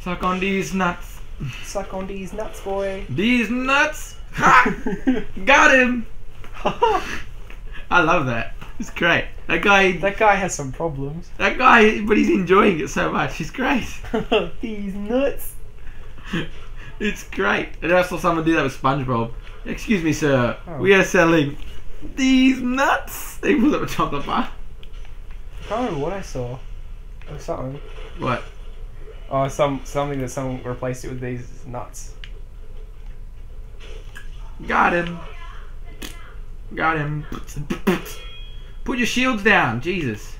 Suck on these nuts. Suck on these nuts, boy. These nuts. Ha! Got him. I love that. It's great. That guy has some problems. That guy, but he's enjoying it so much. He's great. These nuts. It's great. And I saw someone do that with SpongeBob. Excuse me, sir. Oh. We are selling these nuts. They put up a chocolate bar. I can't remember what I saw. Or something. What? Oh, something that someone replaced it with these nuts. Got him. Got him. Put your shields down. Jesus.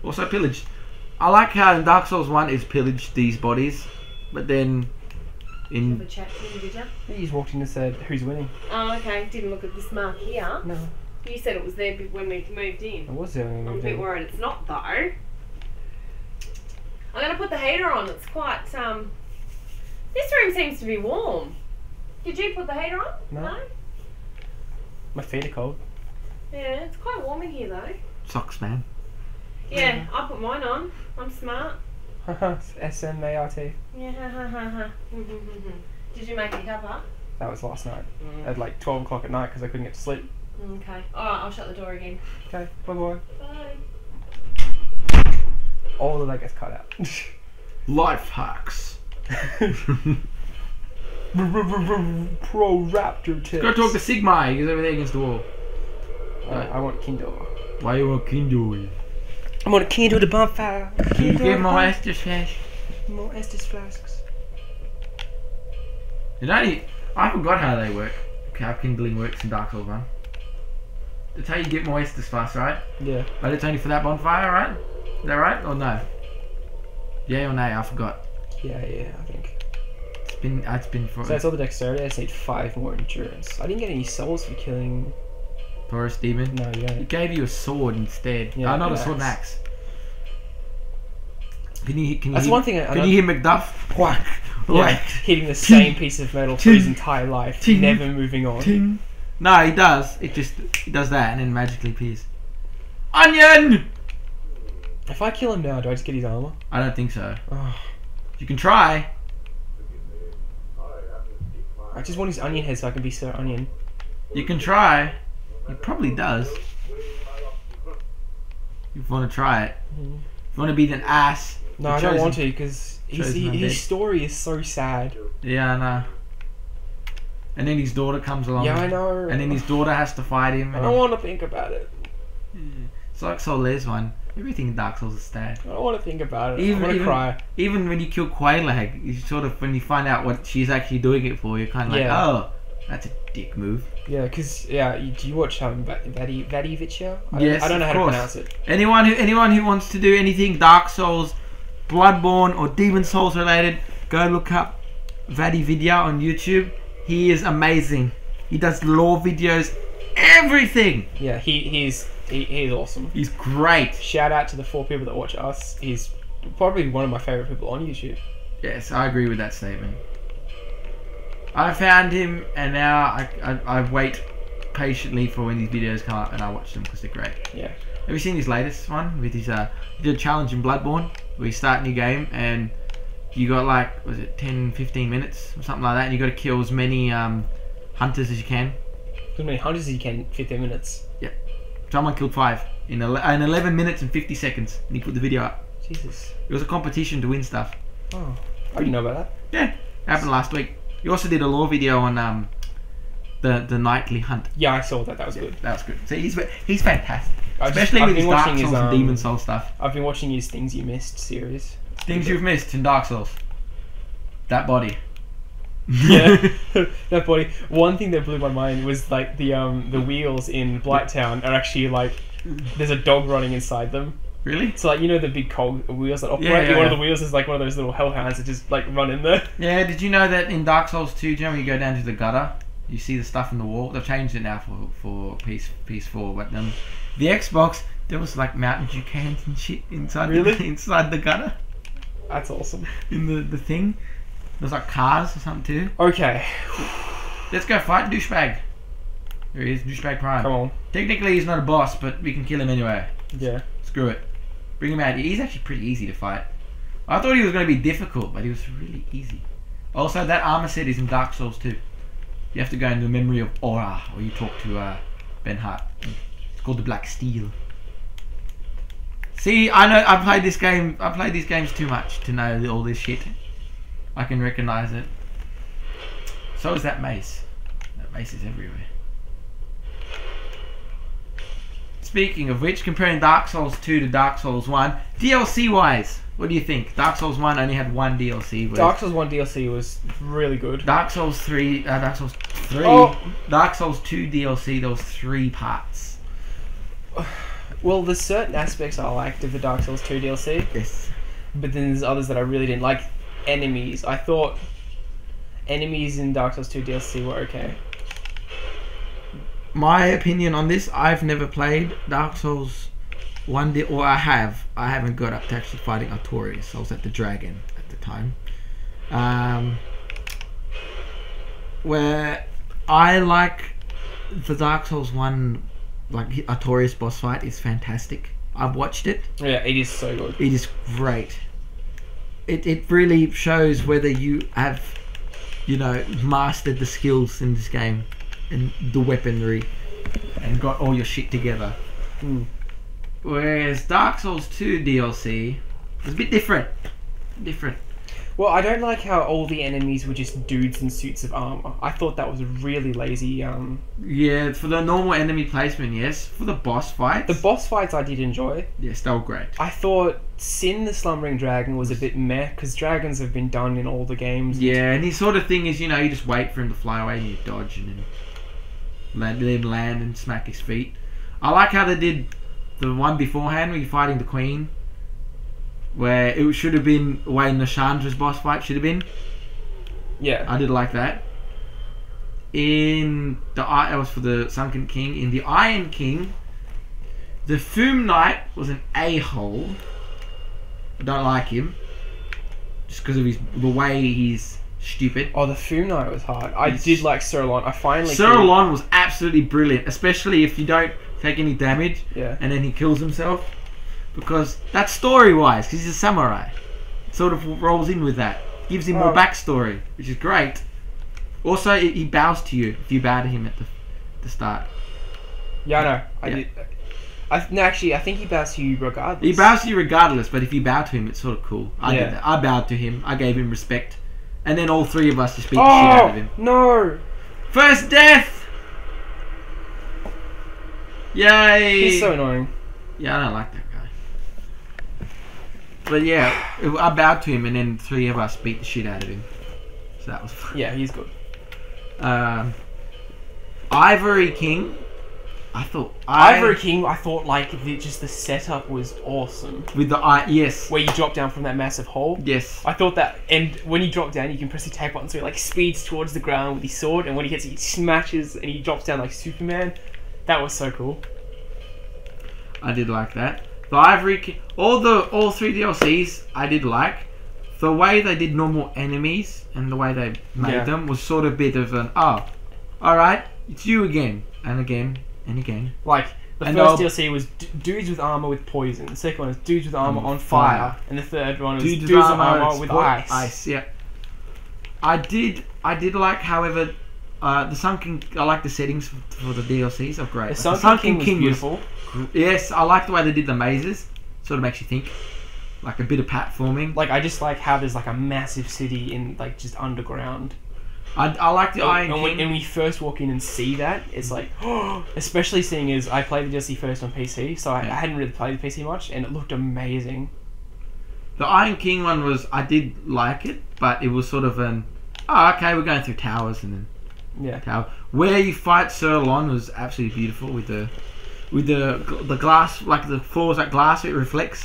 Also pillage. I like how in Dark Souls 1 it's pillaged these bodies. But then in... Have a chat to him, did you? He just walked in and said, who's winning? Oh, okay. Didn't look at this mark here. No. You said it was there when we moved in. It was there when we I'm a moved bit in. worried it's not, though. I'm going to put the heater on. It's quite, this room seems to be warm. Did you put the heater on? No. My feet are cold. Yeah, it's quite warm in here, though. Socks, man. Yeah, I put mine on. I'm smart. S-M-A-R-T. Yeah, Did you make a cuppa? That was last night. At like 12 o'clock at night because I couldn't get to sleep. Okay. Alright, I'll shut the door again. Okay, bye-bye. Bye. All of that gets cut out. Life hacks. Pro Raptor tips. Go talk to Sigma. He's over there against the wall. I want Kindle. Why you want Kindle? I want a Kindle to bonfire. Can you get more Estus flash? More Estus flasks. I forgot how they work. How kindling works in Dark Souls 1. It's how you get more Estus fast, right? Yeah. But it's only for that bonfire, right? Is that right? Or no? Yeah or nay? I forgot. Yeah, I think. It's been for... So that's all the dexterity. I just need 5 more endurance. I didn't get any souls for killing... Taurus Demon? No, you It don't. gave you a sword instead. Yeah, not a an sword, an axe. axe. Can you That's one thing Can you hear Macduff? Whack! Yeah, Whack! hitting the same piece of metal for his entire life, Ting. never moving on. Ting. No, he does. He does that and then magically appears. Onion! If I kill him now, do I just get his armor? I don't think so. Oh, You can try. I just want his onion head so I can be Sir Onion. You can try. He probably does. You want to try it. If you want to be an ass. No, I don't want to because his story is so sad. Yeah, I know. And then his daughter comes along. Yeah, I know. And then his daughter has to fight him. I don't want to think about it. It's like Solaire's one. Everything in Dark Souls is sad. I don't want to think about it. I want to cry. Even when you kill Quailag, you sort of, when you find out what she's actually doing it for, you're kind of like, Yeah. oh, that's a dick move. Yeah, because do you watch Vadivicia? Yes, I don't know how of course. to pronounce it. Anyone who wants to do anything Dark Souls, Bloodborne, or Demon Souls related, go look up Vadividya on YouTube. He is amazing. He does lore videos, everything. Yeah, he's awesome. He's great. Shout out to the 4 people that watch us. He's probably one of my favorite people on YouTube. Yes, I agree with that statement. I found him, and now I wait patiently for when these videos come up, and I watch them because they're great. Yeah. Have you seen his latest one with his he did a challenge in Bloodborne where you start a new game and you got like, was it 10-15 minutes or something like that, and you got to kill as many hunters as you can. As many hunters as you can in 15 minutes. Yeah. Someone killed 5 in 11 minutes and 50 seconds, and he put the video up. Jesus. It was a competition to win stuff. Oh, I didn't know about that. Yeah, happened last week. You also did a lore video on the nightly hunt. Yeah, I saw that. That was good. That was good. So he's fantastic, I've especially been with his Dark watching Souls his, and Demon Soul stuff. I've been watching his Things You Missed series. Things you've missed in Dark Souls. That body. Yeah, that body. One thing that blew my mind was like the wheels in Blighttown are actually like there's a dog running inside them. Really? So like you know the big cog wheels that operate. Yeah, One of the wheels is like one of those little hellhounds that just like run in there. Yeah. Did you know that in Dark Souls 2, do you know when you go down to the gutter, you see the stuff in the wall? They've changed it now for PS4, but the Xbox, there was like mountain dew cans and shit inside. Really? Inside the gutter. That's awesome. In the thing. There's like cars or something too. Okay. Let's go fight douchebag. There he is, douchebag Prime. Come on. Technically he's not a boss, but we can kill him anyway. Yeah. Screw it. Bring him out. He's actually pretty easy to fight. I thought he was going to be difficult, but he was really easy. Also, that armor set is in Dark Souls too. You have to go in the memory of Aura, or you talk to Ben Hart. It's called the Black Steel. See, I know I played this game. I played these games too much to know all this shit. I can recognize it. So is that mace. That mace is everywhere. Speaking of which, comparing Dark Souls 2 to Dark Souls 1, DLC wise, what do you think? Dark Souls 1 only had one DLC. Dark Souls 1 DLC was really good. Dark Souls 3, Dark Souls 3, Dark Souls 2 DLC, there was 3 parts. Well, there's certain aspects I liked of the Dark Souls 2 DLC. Yes. But then there's others that I really didn't like. Enemies. I thought enemies in Dark Souls 2 DLC were okay. My opinion on this, I've never played Dark Souls 1, or I haven't got up to actually fighting Artorias. I was at the Dragon at the time. Where I like the Dark Souls 1, like Artorias boss fight is fantastic. I've watched it. Yeah, it is so good. It is great. It really shows whether you have, you know, mastered the skills in this game and the weaponry and got all your shit together. Whereas Dark Souls 2 DLC was a bit different. Well, I don't like how all the enemies were just dudes in suits of armor. I thought that was really lazy. Yeah, for the normal enemy placement, yes. For the boss fights, The boss fights I did enjoy. yes, they were great. I thought Sin the Slumbering Dragon was a bit meh, because dragons have been done in all the games. Yeah, and his sort of thing is, you know, you just wait for him to fly away and you dodge and then let him land and smack his feet. I like how they did the one beforehand where you're fighting the Queen, where it should have been the way Nashandra's boss fight should have been. Yeah. I did like that. In the that was for the Sunken King. In the Iron King, the Foom Knight was an a-hole. I don't like him, just because of the way he's stupid. Oh, the Foom Knight was hard. I did like Sir Lon. I finally Sir Lon was absolutely brilliant, especially if you don't take any damage. Yeah. And then he kills himself, because that's story-wise, because he's a samurai. Sort of rolls in with that, gives him more backstory, which is great. Also, he bows to you if you bow to him at the start. Yeah, I know. I Yeah. did. I think he bows to you regardless. He bows to you regardless, but if you bow to him, it's sort of cool. I Yeah. did that. I bowed to him. I gave him respect, and then all 3 of us just beat the shit out of him. No! First death! Yay! He's so annoying. Yeah, I don't like that guy. But yeah, I bowed to him, and then 3 of us beat the shit out of him. So that was fun. Yeah, he's good. Ivory King. I thought Ivory King, I thought like just the setup was awesome. with the yes, Where you drop down from that massive hole. yes. I thought that, and when you drop down, you can press the attack button, so he like speeds towards the ground with his sword, and when he hits it, he smashes and he drops down like Superman. That was so cool. I did like that. The Ivory King, all 3 DLCs, I did like. The way they did normal enemies and the way they made them was sort of a bit of an alright, it's you again and again and again. Like the And first DLC was dudes with armor with poison. The second one was dudes with armor on fire, and the third one was dudes with armor with ice. Ice, yeah. I did like, however, the Sunken. I like the settings for the DLCs. Are great. The Sunken King was beautiful. Yes, I like the way they did the mazes. Sort of makes you think, like a bit of platforming. Like I just like how there's like a massive city in like just underground. I like the Iron King. When we first walk in and see that, it's like, especially seeing as I played the DLC first on PC, so I hadn't really played the PC much, and it looked amazing. The Iron King one was, I did like it, but it was sort of an, okay, we're going through towers and then tower. Where you fight Sir Lon was absolutely beautiful with the glass, like the floors like glass, it reflects.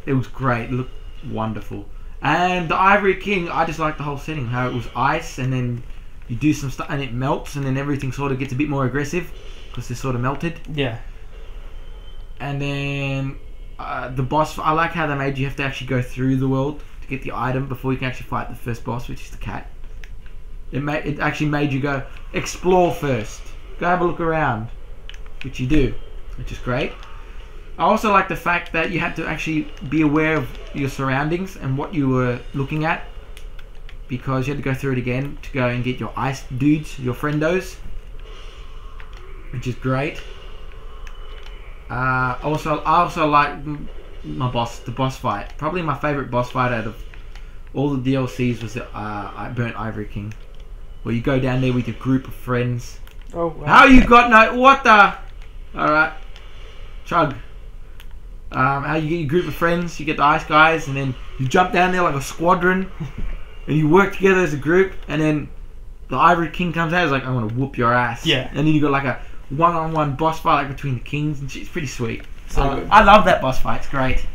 It was great. It looked wonderful. And the Ivory King, I just liked the whole setting, how it was ice, and then you do some stuff and it melts, and then everything sort of gets a bit more aggressive because it's sort of melted. Yeah. And then the boss, I like how they made you have to actually go through the world to get the item before you can actually fight the first boss, which is the cat. It actually made you go explore first, go have a look around, which you do, which is great. I also like the fact that you had to actually be aware of your surroundings and what you were looking at, because you had to go through it again to go and get your ice dudes, your friendos, which is great. I also like the boss fight. Probably my favorite boss fight out of all the DLCs was the Burnt Ivory King, where you go down there with your group of friends. Oh, wow. How you got no? What the? All right, chug. How you get your group of friends? You get the ice guys, and then you jump down there like a squadron, and you work together as a group. And then the Ivory King comes out. He's like, "I'm gonna whoop your ass." Yeah. And then you got like a one-on-one boss fight like between the kings, and it's pretty sweet. So good. I love that boss fight. It's great.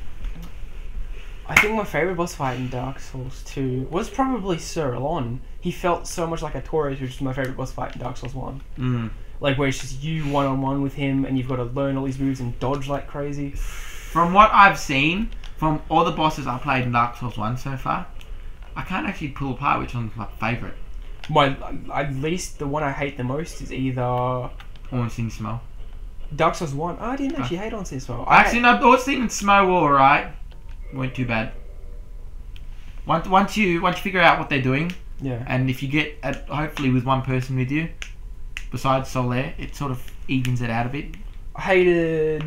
I think my favorite boss fight in Dark Souls 2 was probably Sir Elon. He felt so much like a Taurus, which is my favorite boss fight in Dark Souls 1. Like where it's just you one-on-one with him, and you've got to learn all these moves and dodge like crazy. From what I've seen, from all the bosses I played in Dark Souls 1 so far, I can't actually pull apart which one's my favourite. At least the one I hate the most is either Ornstein and Smo. Dark Souls 1. I didn't actually hate Ornstein and Smo. Actually, no, Ornstein and Smo were alright. Weren't too bad. Once you figure out what they're doing, yeah, and if you get hopefully with one person with you, besides Solaire, it sort of evens it out a bit. I hated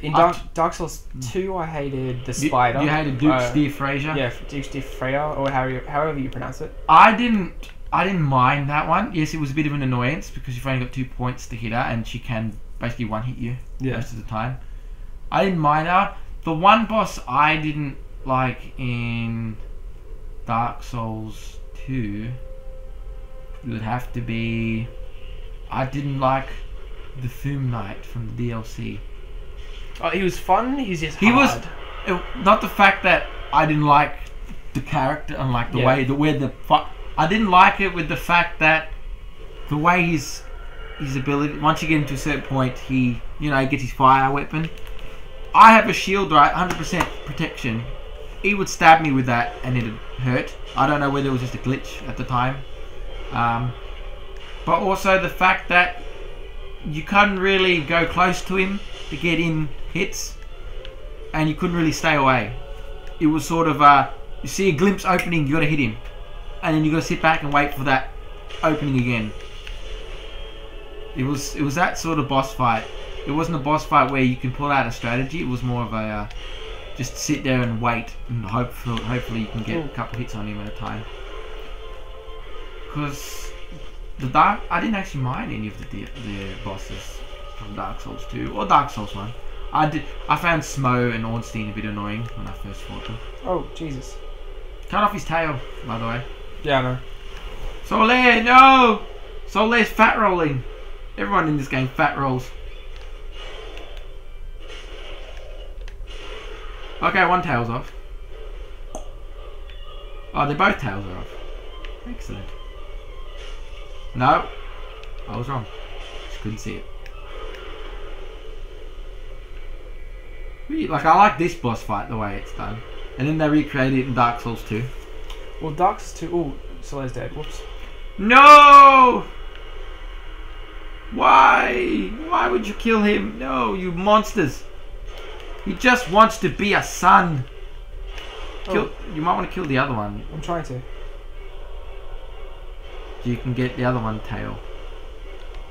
in Dark Souls 2. I hated the spider. You hated Duke's Dear Fraser. Yeah, Duke's Dear Freya, or however you pronounce it. I didn't mind that one. Yes, it was a bit of an annoyance because you've only got 2 points to hit her, and she can basically one hit you most of the time. I didn't mind that. The one boss I didn't like in Dark Souls 2 would have to be, I didn't like the Foom Knight from the DLC. Oh, he was fun. He's just hard. Not the fact that I didn't like the character and like the way I didn't like it with the fact that the way his ability, once you get into a certain point, he gets his fire weapon. I have a shield, right, 100% protection. He would stab me with that and it'd hurt. I don't know whether it was just a glitch at the time. But also the fact that you couldn't really go close to him to get in hits, and you couldn't really stay away. It was sort of you see a glimpse opening, you got to hit him, and then you got to sit back and wait for that opening again. It was that sort of boss fight. It wasn't a boss fight where you can pull out a strategy. It was more of a just sit there and wait and hopefully you can get a couple hits on him at a time. Because I didn't actually mind any of the bosses from Dark Souls 2 or Dark Souls 1. I found Smo and Ornstein a bit annoying when I first fought them. Oh, Jesus. Cut off his tail, by the way. Yeah, I know. Solaire, no! Solaire's fat rolling. Everyone in this game fat rolls. Okay, one tail's off. Oh, they're both tails are off. Excellent. No, I was wrong. Just couldn't see it. Like, I like this boss fight the way it's done. And then they recreated it in Dark Souls 2. Well, Dark Souls 2... Oh, Solaire's dead. Whoops. No! Why? Why would you kill him? No, you monsters. He just wants to be a son. You might want to kill the other one. I'm trying to. You can get the other one tail.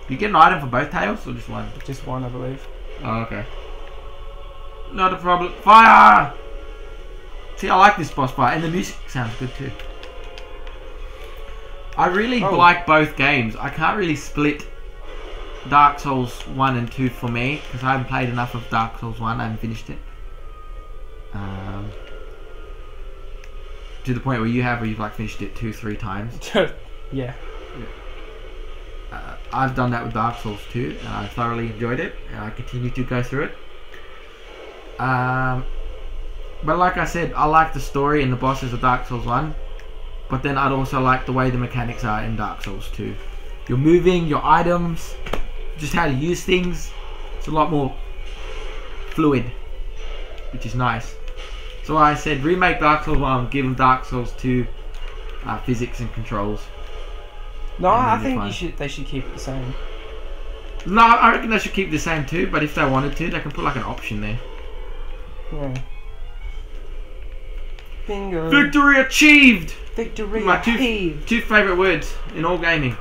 Do you get an item for both tails or just one? Just one, I believe. Oh, okay. Not a problem. Fire! See, I like this boss fight, and the music sounds good too. I really like both games. I can't really split Dark Souls 1 and 2 for me, because I haven't played enough of Dark Souls 1. I haven't finished it. To the point where you've like finished it 2-3 times. Yeah. I've done that with Dark Souls 2, and I thoroughly enjoyed it, and I continue to go through it. But like I said, I like the story and the bosses of Dark Souls 1, but then I'd also like the way the mechanics are in Dark Souls 2. Your moving, your items, just how to use things, it's a lot more fluid, which is nice. So I said remake Dark Souls 1, give them Dark Souls 2 physics and controls. No, I think they should keep it the same. No, I reckon they should keep the same too, but if they wanted to, they can put like an option there. Yeah. Bingo. Victory achieved! Victory My achieved. two favourite words in all gaming.